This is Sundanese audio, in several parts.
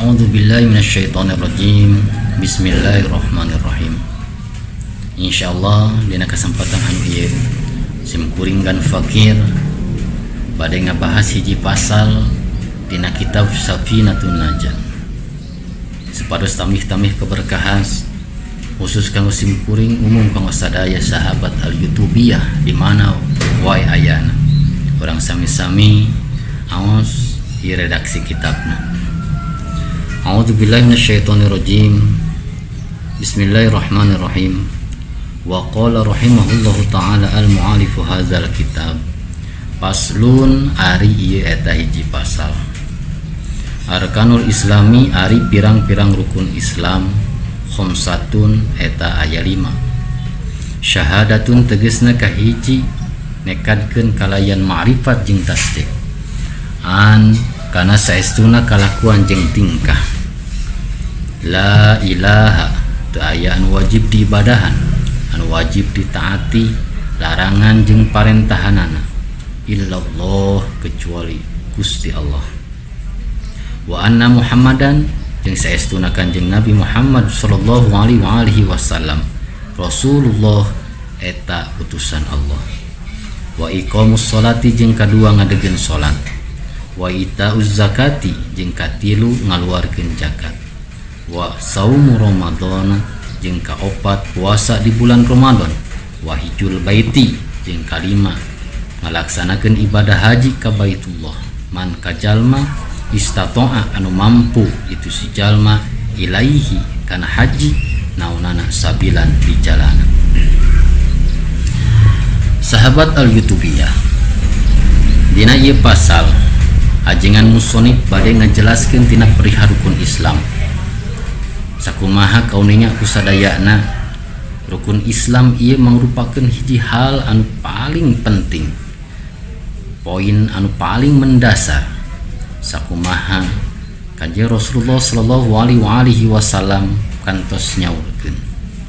A'udzu billahi minasyaitonir rajim. Bismillahirrahmanirrahim. Insyaallah dina kesempatan anu ieu sim kuringan fakir bade ngabahas hiji pasal dina kitab Safinatun Najah. Sepados tamih-tamih keberkahan khusus kanggo sim kuring umum kanggo sadaya sahabat al-YouTubiyah di mana wae ayana. Urang sami-sami aos ieu redaksi kitabna. A'udzu billahi minasyaitonir rajim. Bismillahirrahmanirrahim. Wa qala rahimahullahu taala al-mu'allifu hadzal kitab. Paslun ari ieu eta hiji pasal. Arkanul Islami ari pirang-pirang rukun Islam khamsatun eta aya 5. Syahadatun tegesna kahiji nekadkeun kalayan ma'rifat jeung tasdik. Kana saestuna kalakuan jeung tingkah. La ilaha teu aya anu wajib diibadahan, anu wajib ditaati, larangan jeung parentahanana illallah kecuali Gusti Allah. Wa anna Muhammadan jeung saestuna Kanjeng Nabi Muhammad sallallahu alaihi wasallam Rasulullah eta utusan Allah. Wa iqamus sholati jeung kadua ngadegeun salat. Wa itauz zakati jeung katilu ngaluarkeun zakat. Wa saumu Ramadan jeung kaopat puasa di bulan Ramadan. Wa hijul baiti jeung kalima ngalaksanakeun ibadah haji ka Baitullah. Man kajalma istata'a anu mampu itu si jalma ilaihi kana haji naunana sabilan di jalan. Sahabat al-YouTubiyah dina ieu pasal ajengan musonib bade ngajelaskeun tina perihal rukun Islam. Sakumaha kauninya kusadayana rukun Islam ieu mangrupakeun hiji hal anu paling penting, poin anu paling mendasar. Sakumaha Kanjeng Rasulullah sallallahu alaihi wasallam kantos nyaurkeun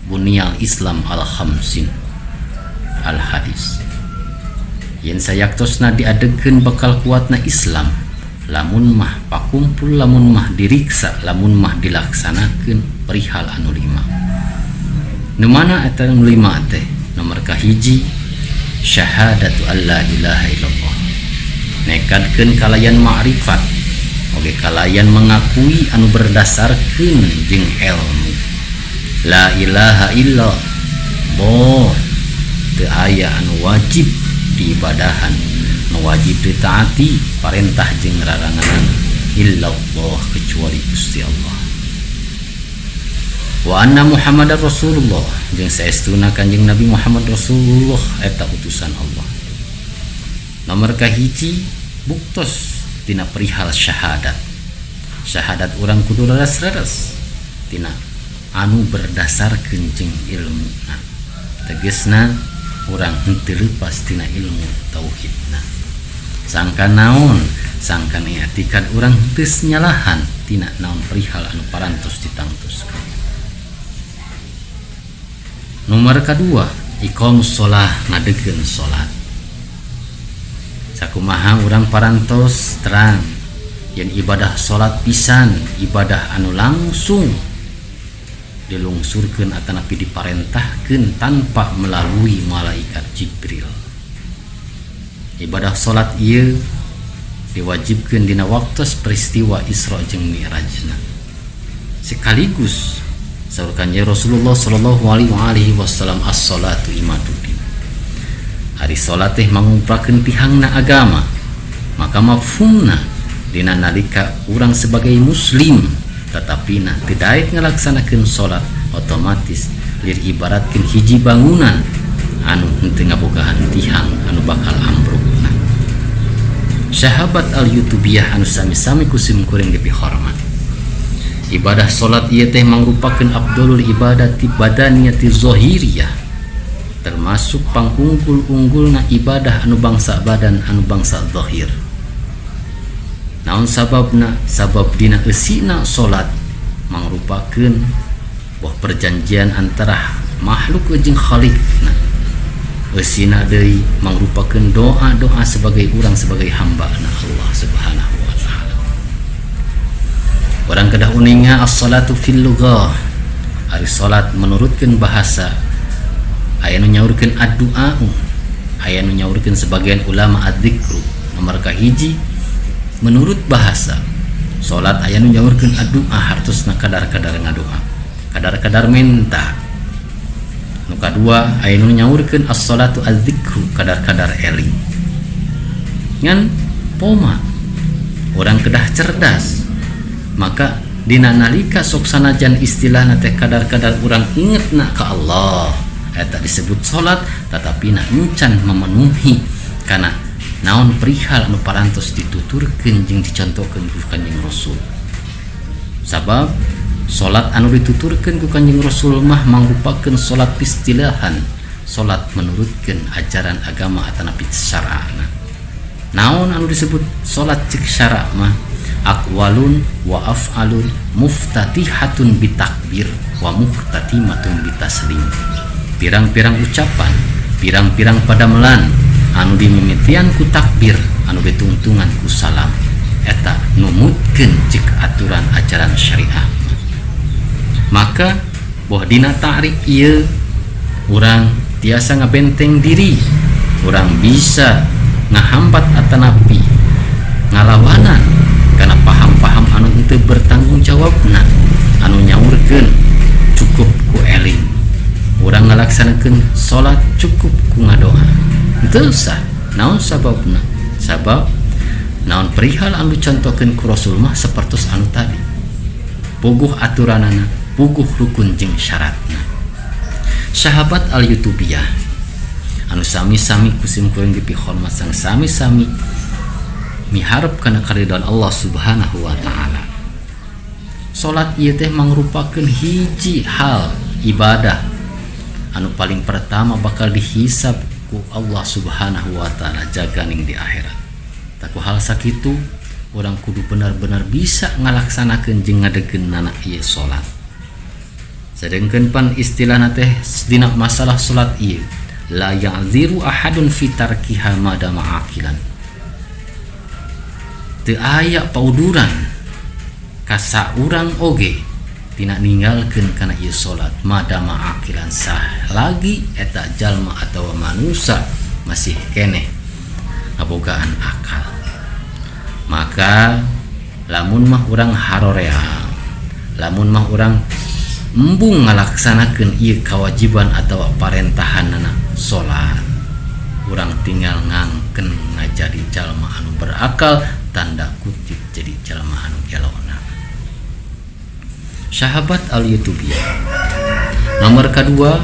bunyal Islam al khamsin al hadis. Yen sayaktosna diadegeun bakal kuatna Islam lamun mah pakumpul, lamun mah diriksa, lamun mah dilaksanakeun perihal anu 5. Nu mana eta anu 5 teh? Nomor kahiji syahadatu alla ilaha illallah. Nekadkeun kalayan ma'rifat oge kalayan mengakui anu berdasarkeun jeung ilmu. La ilaha illallah teu aya anu wajib diibadahan, nu wajib ditaati parentah jeung larangan illallah kecuali Gusti Allah. Wa anna Muhammadar Rasulullah jeung saestuna Kanjeng Nabi Muhammad Rasulullah eta utusan Allah. Nomor kahiji buktos tina perihal syahadat. Syahadat urang kudu leres-leres tina anu berdasarkeun jeung ilmuna. Tegesna urang henteu leupas tina ilmu tauhidna. Sangkan naon? Sangkan etikad urang geus nyalahan tina naon perihal anu parantos ditangtoskeun. Nomor kedua, iqamus shalah ngadegeun salat. Sakumaha urang parantos terang yen ibadah salat pisan ibadah anu langsung dilungsurkeun atanapi diparentahkeun tanpa melalui malaikat Jibril. Ibadah salat ieu diwajibkeun dina waktos peristiwa Isra jeung Mi'rajna. Sekaligus saur Kanjeng Rasulullah sallallahu alaihi wasallam as-salatu imaduddin. Hari salat teh mangumprakeun tihangna agama. Maka mafhumna dina nalika urang sebagai muslim tetapina teu daek ngalaksanakeun salat otomatis lir ibaratkeun hiji bangunan anu henteu ngabogaan tihang anu bakal ambrukna. Sahabat al-YouTubiyah anu sami-sami kusim kuring depi hormat. Ibadah salat ieu teh mangrupakeun afdalul ibadati badaniyati zahiriyah, termasuk pangunggul-unggulna ibadah anu bangsa badan anu bangsa zahir. Naon sababna? Sabab dina eusina salat mangrupakeun buah perjanjian antara makhluk jeung khaliqna. Eusina deui mangrupakeun doa-doa sebagai urang sebagai hamba na Allah Subhanahu wa taala. Orang kedah uninga as-salatu fil lughah ari salat menurutkeun bahasa aya nu nyaurkeun ad-du'a aya nu nyaurkeun sebagian ulama adzikru. Nomor kahiji menurut bahasa salat aya nu nyaurkeun ad-du'a hartosna kadar-kadar ngadoa kadar-kadar minta. Nu kadua aya nu nyaurkeun as-salatu adzikru kadar-kadar eling ngan poma orang kedah cerdas maka dina nalika sok sanajan istilahna teh kadar-kadar urang ingetna ka Allah eta disebut salat tetapi na encan memenuhi kana naon perihal anu parantos dituturkeun jeung dicontohkeun ku Kanjeng Rasul. Sabab salat anu dituturkeun ku Kanjeng Rasul mah mangrupakeun salat istilahan, salat menurutkeun ajaran agama atanapi syara'na. Naon anu disebut salat cek syara' mah aqwalun wa af'alun muftatihatun bitakbir wa muhtatimatun bitaslim. Pirang-pirang ucapan, pirang-pirang padamelan anu dimimitian ku takbir, anu ditungtungan ku salam. Eta numutkeun cik aturan ajaran syariah. Maka boh dina ta'rif ieu urang tiasa ngabenteng diri, urang bisa ngahambat atanapi ngalawanan karena paham-paham anu henteu bertanggung jawabna anu nyaurkeun cukup ku eling. Urang ngalaksanakeun salat cukup ku ngadoa. Henteu usah naon sababna? Sabab naon perihal anu contohkeun ku Rasul mah sapertos anu tadi. Puguh aturanana, puguh rukun jeung syaratna. Sahabat al-Yutubiyah anu sami-sami kusim kuring dipihormat sang sami-sami miharep kana karidon Allah Subhanahu wa taala. Salat ieu teh mangrupakeun hiji hal ibadah anu paling pertama bakal dihisab ku Allah Subhanahu wa taala jaganing di akhirat. Taku hal sakitu urang kudu benar-benar bisa ngalaksanakeun jeung ngadegeunna ieu salat. Sedengkeun pan istilahna teh dina masalah salat ieu la ya'ziru ahadun fi tarkiha madama aqilan. Teu aya pauduran ka saurang oge tina ninggalkeun kana ieu salat madama aqilan sah lagi eta jalma atawa manusia masih keneh ngabogaan akal. Maka lamun mah urang haroreang, lamun mah urang embung ngalaksanakeun ieu kewajiban atawa parentahanna salat, urang tinggal ngangken ngajadi jalma anu berakal tanda kutip jadi jalma anu gelona. Sahabat al-Yutubiyah nomor kedua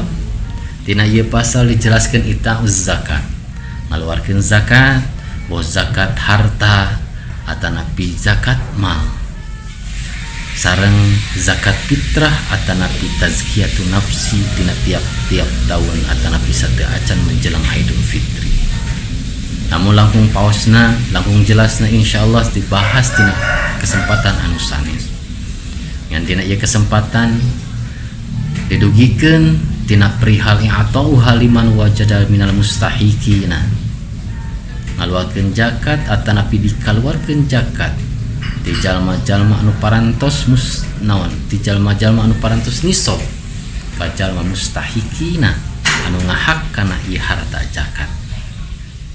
tina ieu pasal dijelaskeun ita'uz zakat, ngaluarkeun zakat, boh zakat harta atanapi zakat mal, sareng zakat fitrah atanapi tazkiyatun nafsi dina tiap-tiap tahun atanapi sateu acan menjelang Idul Fitri. Namun langkung paosna, langkung jelasna insyaallah dibahas tina kesempatan anu sanes. Ngan dina ieu kesempatan didugikeun tina perihal atau haliman wajadal minal mustahiqina. Ngaluarkeun zakat atanapi dikaluarkeun zakat di jalma-jalma anu parantos naon di jalma-jalma anu parantos nisab ka jalma mustahiqina anu ngahak kana ieu harta zakat.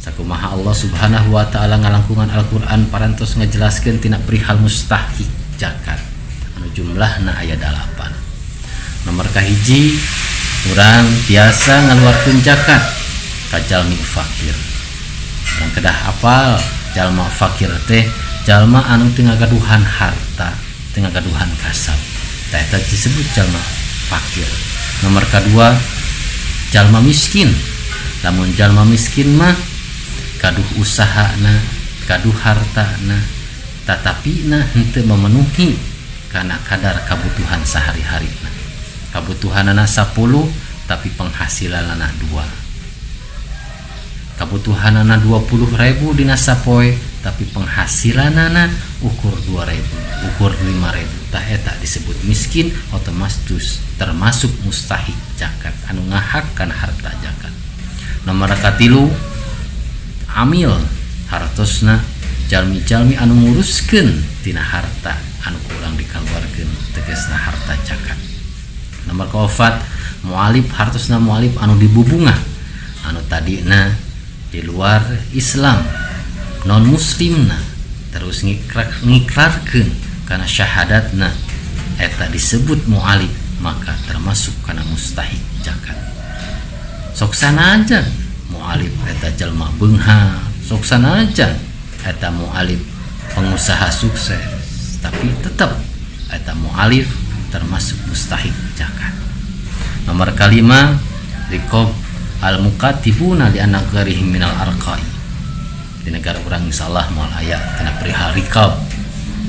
Sakumaha Allah Subhanahu wa taala ngalangkungan Al-Qur'an parantos ngajelaskeun tina perihal mustahiq zakat anu jumlahna aya 8. Nomor kahiji urang biasa ngaluarkeun zakat ka jalmi fakir. Urang kedah apal jalma fakir teh jalma anu teu ngagaduhan harta, teu ngagaduhan kasab. Tah eta disebut jalma fakir. Nomor kedua jalma miskin. Lamun jalma miskin mah kaduh usahana, kaduh hartana, tatapina henteu memenuhi kana kadar kabutuhan sehari-harina. Kabutuhanana 10 tapi penghasilanana 2. Kabutuhanana 20.000 dina sapoe tapi penghasilanana ukur 2.000, ukur 5.000. Tah eta disebut miskin, otomatis termasuk mustahik zakat anu ngahakkan harta zakat. Nomor katilu amil hartosna jalmi-jalmi anu nguruskeun tina harta anu kurang dikeluarkeun tegasna harta zakat. Nomor kaopat mualif hartosna mualif anu dibubunga anu tadina di luar Islam non muslimna terus ngikrarkeun kana syahadatna eta disebut mualif maka termasuk kana mustahik zakat. Sok sanajan mualif eta jalma beungha, sok sanajan eta mualif pengusaha sukses, tapi tetap eta mualif termasuk mustahik zakat. Nomor kalima riqab al-muqatibuna li anagharihim minal arqai. Di negara urang insyaallah moal aya tina perihal riqab.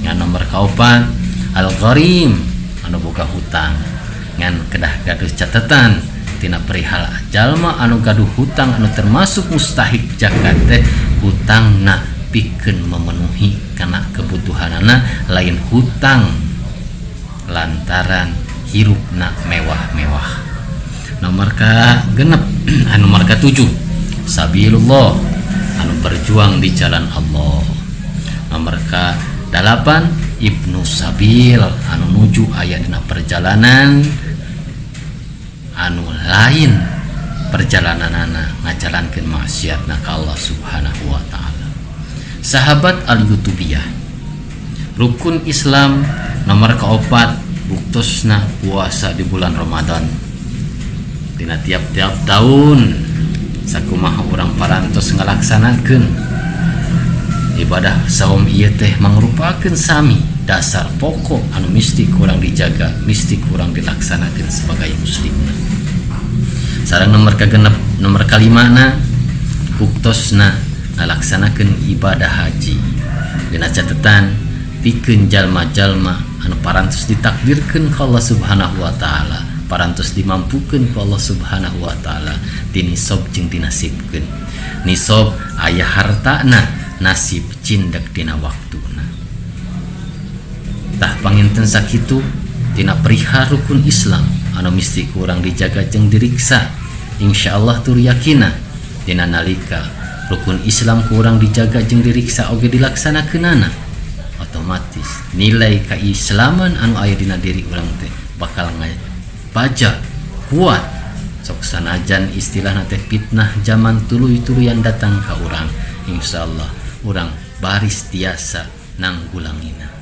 Yang nomor kaopat al-gharim anu boga hutang ngan kedah gaduh catatan tina perihal jalma anu gaduh hutang anu termasuk mustahik zakat teh hutangna pikeun memenuhi kana kebutuhanana lain hutang lantaran hirupna mewah-mewah. Nomor ka genep nomor ka 7 sabilullah anu berjuang di jalan Allah. Nomor ka 8 ibnu sabil anu nuju aya dina perjalanan anu lain perjalananana ngajalankeun maksiatna ka Allah Subhanahu wa taala. Sahabat al-Yutubiyah rukun Islam nomor kaopat buktosna puasa di bulan Ramadan. Dina tiap-tiap tahun sakumaha urang parantos ngalaksanakeun ibadah saum ieu teh mangrupakeun sami dasar pokok anu mesti kurang dijaga, mesti kurang dilaksanakeun sebagai muslim. Sareng nomor kagenep nomor kalimana buktosna ngalaksanakeun ibadah haji. Dina catatan pikeun jalma-jalma anu parantos ditakdirkeun ka Allah Subhanahu wa taala, parantos dimampukeun ku Allah Subhanahu wa taala dinisab jeung dinasibkeun. Nisab aya hartana, nasib cindak dina waktuna. Tah panginten sakitu dina perihal rukun Islam anu mesti kurang dijaga jeung diriksa. Insyaallah tur yakina dina nalika rukun Islam kurang dijaga jeung diriksa oge dilaksanakeunana, otomatis nilai keislaman anu aya dina diri urang teh bakal baja kuat. Sok sanajan istilahna teh fitnah zaman tuluy-tuluyan datang ka urang, insyaallah urang baris tiasa nanggulangina.